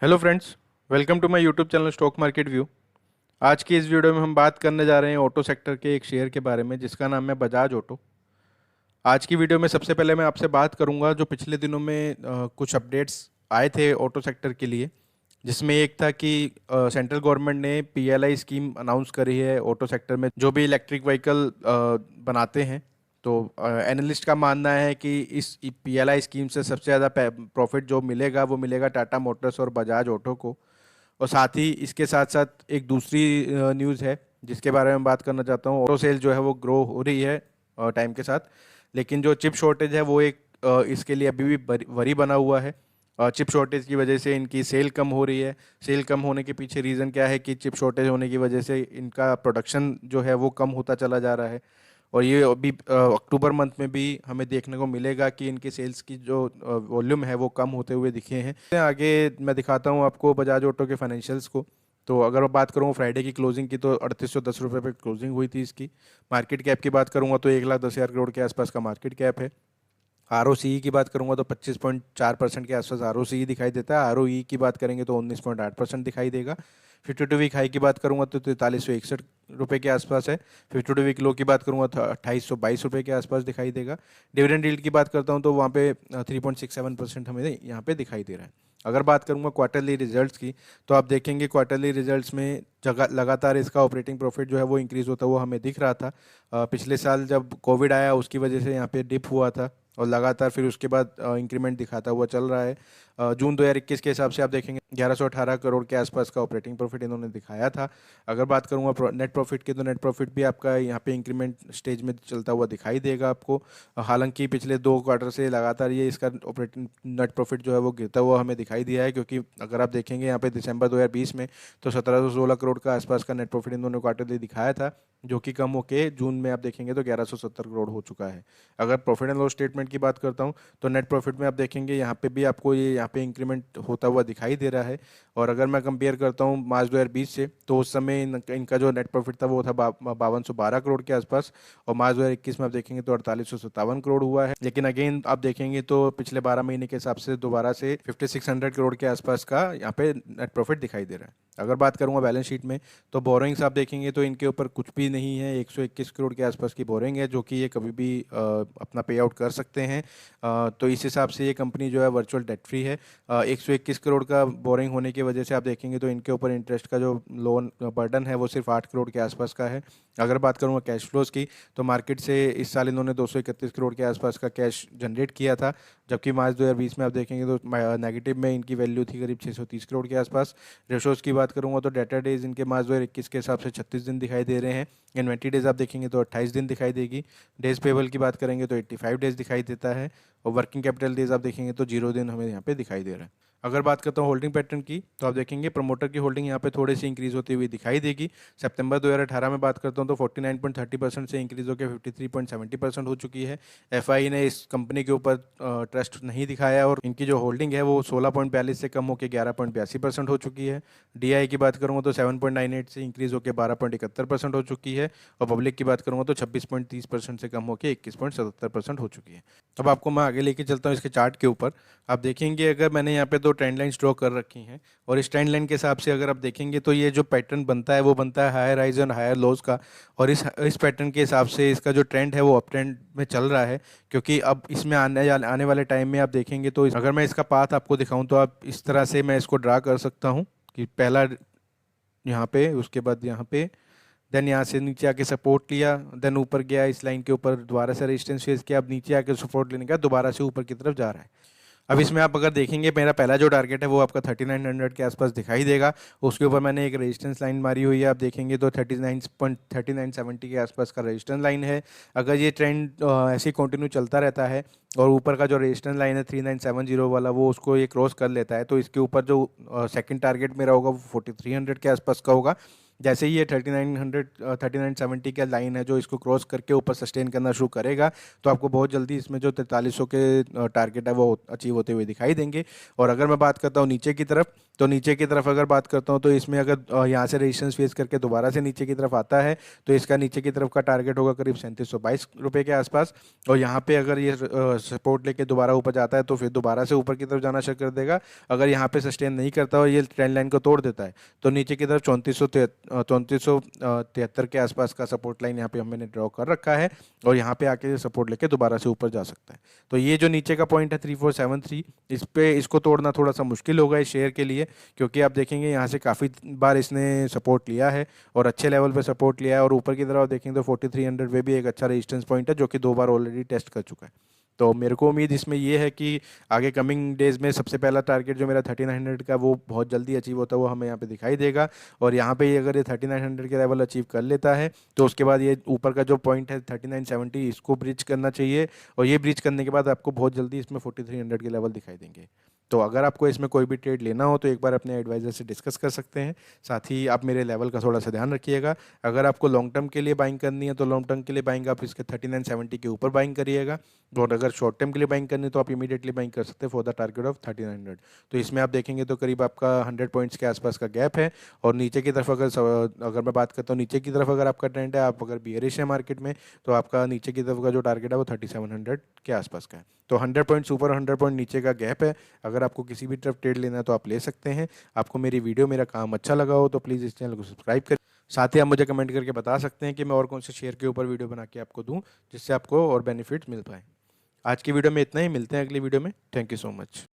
Hello friends, welcome to my YouTube channel stock market view. आज की इस video में हम बात करने जा रहे हैं ऑटो सेक्टर के एक शेयर के बारे में जिसका नाम है बजाज ऑटो। आज की वीडियो में सबसे पहले मैं आपसे बात करूंगा जो पिछले दिनों में कुछ अपडेट्स आए थे ऑटो सेक्टर के लिए, जिसमें एक था कि सेंट्रल गवर्नमेंट ने पीएलआई स्कीम अनाउंस करी है ऑटो सेक्टर में जो भी इलेक्ट्रिक व्हीकल बनाते हैं। तो एनालिस्ट का मानना है कि इस पीएलआई स्कीम से सबसे ज़्यादा प्रॉफिट जो मिलेगा वो मिलेगा टाटा मोटर्स और बजाज ऑटो को। और साथ ही इसके साथ साथ एक दूसरी न्यूज़ है जिसके बारे में बात करना चाहता हूँ। ऑटो सेल जो है वो ग्रो हो रही है टाइम के साथ, लेकिन जो चिप शॉर्टेज है वो एक इसके लिए अभी भी वरी बना हुआ है। चिप शॉर्टेज की वजह से इनकी सेल कम हो रही है। सेल कम होने के पीछे रीज़न क्या है कि चिप शॉर्टेज होने की वजह से इनका प्रोडक्शन जो है वो कम होता चला जा रहा है। और ये अभी अक्टूबर मंथ में भी हमें देखने को मिलेगा कि इनकी सेल्स की जो वॉल्यूम है वो कम होते हुए दिखे हैं। आगे मैं दिखाता हूँ आपको बजाज ऑटो के फाइनेंशियल्स को। तो अगर मैं बात करूँ फ्राइडे की क्लोजिंग की तो 3810 रुपये पे क्लोजिंग हुई थी इसकी। मार्केट कैप की बात करूँगा तो 1,10,000 करोड़ के आसपास का मार्केट कैप है। आरओसीई की बात करूंगा तो 25.4% के आसपास आरओसीई दिखाई देता है। आरओई की बात करेंगे तो 19.8% दिखाई देगा। 52 वीक हाई की बात करूंगा तो 4361 रुपये के आसपास है। 52 वीक लो की बात करूंगा तो 2822 रुपये के आसपास दिखाई देगा। डिविडेंड यील्ड की बात करता हूं तो वहाँ पे 3.67% हमें यहाँ पे दिखाई दे रहा है। अगर बात करूंगा क्वार्टरली रिजल्ट्स की तो आप देखेंगे क्वार्टरली रिजल्ट्स में जगह लगातार इसका ऑपरेटिंग प्रॉफिट जो है वो इंक्रीज होता हुआ हमें दिख रहा था। पिछले साल जब कोविड आया उसकी वजह से यहाँ पे डिप हुआ था और लगातार फिर उसके बाद इंक्रीमेंट दिखाता हुआ चल रहा है। जून 2021 के हिसाब से आप देखेंगे 1118 करोड़ के आसपास का ऑपरेटिंग प्रॉफिट इन्होंने दिखाया था। अगर बात करूंगा नेट प्रॉफिट की तो नेट प्रॉफिट भी आपका यहाँ पे इंक्रीमेंट स्टेज में चलता हुआ दिखाई देगा आपको। हालांकि पिछले 2 क्वार्टर से लगातार ये इसका ऑपरेटिंग नेट प्रॉफिट जो है वो गिरता हुआ हमें दिखाई दिया है, क्योंकि अगर आप देखेंगे यहाँ पे दिसंबर 2020 में तो 1716 करोड़ का आसपास का नेट प्रॉफिट इन्होंने क्वार्टरली दिखाया था, जो कि कम होके जून में आप देखेंगे तो 1170 करोड़ हो चुका है। अगर प्रॉफिट एंड लॉस स्टेटमेंट की बात करता हूँ तो नेट प्रॉफिट में आप देखेंगे यहाँ पे भी आपको ये यहाँ पे इंक्रीमेंट होता हुआ दिखाई दे रहा है। और अगर मैं कंपेयर करता हूँ मार्च 2020 से तो उस समय इनका जो नेट प्रॉफिट था वो था 5212 करोड़ के आसपास। और मार्च 2021 में आप देखेंगे तो 4857 करोड़ हुआ है। लेकिन अगेन आप देखेंगे तो पिछले 12 महीने के हिसाब से दोबारा से 5600 करोड़ के आसपास का यहाँ पे नेट प्रॉफिट दिखाई दे रहा है। अगर बात करूंगा बैलेंस शीट में तो बोरोइंग्स आप देखेंगे तो इनके ऊपर कुछ भी नहीं है। 121 करोड़ के आसपास की बोरिंग है जो कि ये कभी भी अपना पे आउट कर सकते हैं। तो इस हिसाब से ये कंपनी जो है वर्चुअल डेट फ्री है। 121 करोड़ का बोरिंग होने की वजह से आप देखेंगे तो इनके ऊपर इंटरेस्ट का जो लोन बर्डन है वो सिर्फ 8 करोड़ के आसपास का है। अगर बात करूँगा कैश फ्लोज की तो मार्केट से इस साल इन्होंने 231 करोड़ के आसपास का कैश जनरेट किया था, जबकि मार्च 2020 में आप देखेंगे तो नेगेटिव में इनकी वैल्यू थी करीब 630 करोड़ के आसपास। रेशोज की बात करूंगा तो डेटा डेज इनके मार्च 2021 के हिसाब से 36 दिन दिखाई दे रहे हैं। इन्वेंट्री डेज आप देखेंगे तो 28 दिन दिखाई देगी। डेज पेबल की बात करेंगे तो 85 डेज दिखाई देता है। और वर्किंग कैपिटल डेज आप देखेंगे तो 0 दिन हमें यहाँ पे दिखाई दे रहा है। अगर बात करता हूँ होल्डिंग पैटर्न की तो आप देखेंगे प्रमोटर की होल्डिंग यहाँ पे थोड़ी सी इंक्रीज होती हुई दिखाई देगी। सितंबर 2018 में बात करता हूँ तो 49.30% से इंक्रीज होकर 53.70% हो चुकी है। एफआई ने इस कंपनी के ऊपर ट्रस्ट नहीं दिखाया और इनकी जो होल्डिंग है वो 16.42 से कम होकर 11.82% हो चुकी है। डीआई की बात करूँगा तो 7.98 से इंक्रीज होकर 12.71% हो चुकी है। और पब्लिक की बात करूँगा तो 26.30% से कम होकर 21.77% हो चुकी है। अब आपको मैं आगे लेके चलता हूँ इसके चार्ट के ऊपर। आप देखेंगे अगर मैंने यहाँ पे दो ट्रेंड लाइन्स ड्रॉ कर रखी हैं और इस ट्रेंड लाइन के हिसाब से अगर आप देखेंगे तो ये जो पैटर्न बनता है वो बनता है हायर हाइज और हायर लोज का। और इस पैटर्न के हिसाब से इसका जो ट्रेंड है वो अप ट्रेंड में चल रहा है, क्योंकि अब इसमें आने वाले टाइम में आप देखेंगे तो अगर मैं इसका पाथ आपको दिखाऊं तो आप इस तरह से मैं इसको ड्रा कर सकता हूँ कि पहला यहाँ पे, उसके बाद यहाँ पे, देन यहाँ से नीचे आके सपोर्ट लिया, देन ऊपर गया इस लाइन के ऊपर, दोबारा से रेजिस्टेंस फेस किया, अब नीचे आके सपोर्ट लेने का दोबारा से ऊपर की तरफ जा रहा है। अब इसमें आप अगर देखेंगे मेरा पहला जो टारगेट है वो आपका 3900 के आसपास दिखाई देगा। उसके ऊपर मैंने एक रेजिस्टेंस लाइन मारी हुई है, आप देखेंगे तो 39.3970 के आसपास का रेजिस्टेंस लाइन है। अगर ये ट्रेंड ऐसे ही कंटिन्यू चलता रहता है और ऊपर का जो रेजिस्टेंस लाइन है 3970 वाला वो उसको ये क्रॉस कर लेता है तो इसके ऊपर जो सेकंड टारगेट मेरा होगा वो 4300 के आसपास का होगा। जैसे ही ये 3970 का लाइन है जो इसको क्रॉस करके ऊपर सस्टेन करना शुरू करेगा तो आपको बहुत जल्दी इसमें जो 4300 के टारगेट है वो अचीव होते हुए दिखाई देंगे। और अगर मैं बात करता हूँ नीचे की तरफ तो नीचे की तरफ अगर बात करता हूँ तो इसमें अगर यहाँ से रेजिस्टेंस फेस करके दोबारा से नीचे की तरफ आता है तो इसका नीचे की तरफ का टारगेट होगा करीब 3722 रुपये के आसपास। और यहाँ पे अगर ये सपोर्ट लेके दोबारा ऊपर जाता है तो फिर दोबारा से ऊपर की तरफ जाना शुरू कर देगा। अगर यहाँ पे सस्टेन नहीं करता और ये ट्रेंड लाइन को तोड़ देता है तो नीचे की तरफ 3473 के आसपास का सपोर्ट लाइन यहाँ पे हमने ड्रॉ कर रखा है और यहाँ पे आके सपोर्ट लेके दोबारा से ऊपर जा सकता है। तो ये जो नीचे का पॉइंट है 3473, इसको तोड़ना थोड़ा सा मुश्किल होगा इस शेयर के लिए, क्योंकि आप देखेंगे यहाँ से काफ़ी बार इसने सपोर्ट लिया है और अच्छे लेवल पे सपोर्ट लिया है। और ऊपर की तरफ आप देखेंगे तो 4300 पे भी एक अच्छा रेजिस्टेंस पॉइंट है जो कि 2 बार ऑलरेडी टेस्ट कर चुका है। तो मेरे को उम्मीद इसमें ये है कि आगे कमिंग डेज में सबसे पहला टारगेट जो मेरा 3900 का वो बहुत जल्दी अचीव होता है, वो हमें यहाँ पे दिखाई देगा। और यहाँ पे अगर ये 3900 के लेवल अचीव कर लेता है तो उसके बाद ये ऊपर का जो पॉइंट है 3970 इसको ब्रिज करना चाहिए। और ये ब्रिज करने के बाद आपको बहुत जल्दी इसमें 4300 के लेवल दिखाई देंगे। तो अगर आपको इसमें कोई भी ट्रेड लेना हो तो एक बार अपने एडवाइज़र से डिस्कस कर सकते हैं। साथ ही आप मेरे लेवल का थोड़ा सा ध्यान रखिएगा। अगर आपको लॉन्ग टर्म के लिए बाइंग करनी है तो लॉन्ग टर्म के लिए बाइंग आप इसके 3970 के ऊपर बाइंग करिएगा। और अगर शॉर्ट टर्म के लिए बाइंग करनी है तो आप इमीडिएटली बाइंग कर सकते हैं फॉर द टारगेट ऑफ 3900। तो इसमें आप देखेंगे तो करीब आपका 100 पॉइंट्स के आसपास का गैप है। और नीचे की तरफ अगर मैं बात करता हूँ नीचे की तरफ अगर आपका ट्रेंड है, आप अगर बियरिश है मार्केट में, तो आपका नीचे की तरफ का जो टारगेट है वो 3700 के आसपास का है। तो 100 पॉइंट्स ऊपर 100 पॉइंट नीचे का गैप है। अगर आपको किसी भी तरफ ट्रेड लेना है तो आप ले सकते हैं। आपको मेरी वीडियो मेरा काम अच्छा लगा हो तो प्लीज़ इस चैनल को सब्सक्राइब करें। साथ ही आप मुझे कमेंट करके बता सकते हैं कि मैं और कौन से शेयर के ऊपर वीडियो बना के आपको दूं जिससे आपको और बेनिफिट्स मिल पाए। आज की वीडियो में इतना ही, मिलते हैं अगली वीडियो में। Thank you so much.